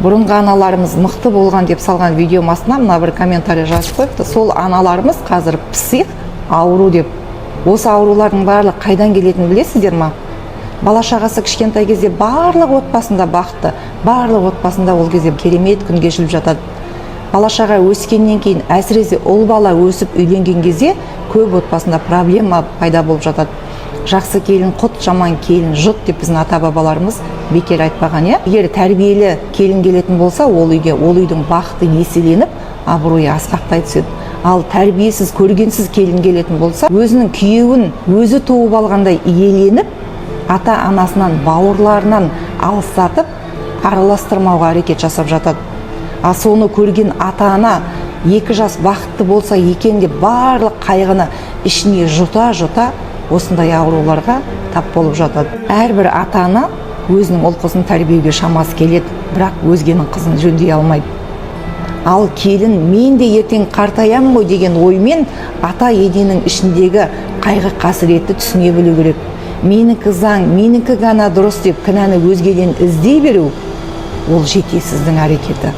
бұрынғы аналарымыз мықты болған деп салған видеом астына мына бір комментарий жазып қойыпты. Сол аналарымыз қазір псих, ауру деп. Осы аурулардың барлығы қайдан келетінін білесіздер ма? Бала шағасы кішкентай кезде барлық отбасында бақытты, барлық отбасында ол кезде керемет күн кешіліп жатады. Бала шаға өскеннен кейін, әсіресе ұл бала өсіп үйленген кезде көп отбасында проблема пайда болып жатады. Жақсы келін құт, жаман келін жұт деп біздің ата бабаларымыз бекер айтпаған, иә? Егер тәрбиелі келін келетін болса, ол үйге, ол үйдің бақыты еселеніп, абыройы асқақтай түседі. Ал тәрбиесіз, көргенсіз келін келетін болса, өзінің күйеуін өзі туып алғандай иеленіп, ата анасынан, бауырларынан алыстатып, араластырмауға әрекет жасап жатады. А соны көрген ата ана 2 жас бақытты болса екен деп барлық қайғыны ішіне жұта осындай ауруларға тап болып жатады. Әрбір ата ана өзінің ұл қызын тәрбиеге шамасы келеді, бірақ өзгенің қызын жөндей алмайды. Ал келін мен де ертең қартаямын ғой деген оймен ата ененің ішіндегі қайғы қасіретті түсіне білу керек. Менікі заң, менікі ғана дұрыс деп кінәні өзгеден іздей беру, ол жетесіздің әрекеті.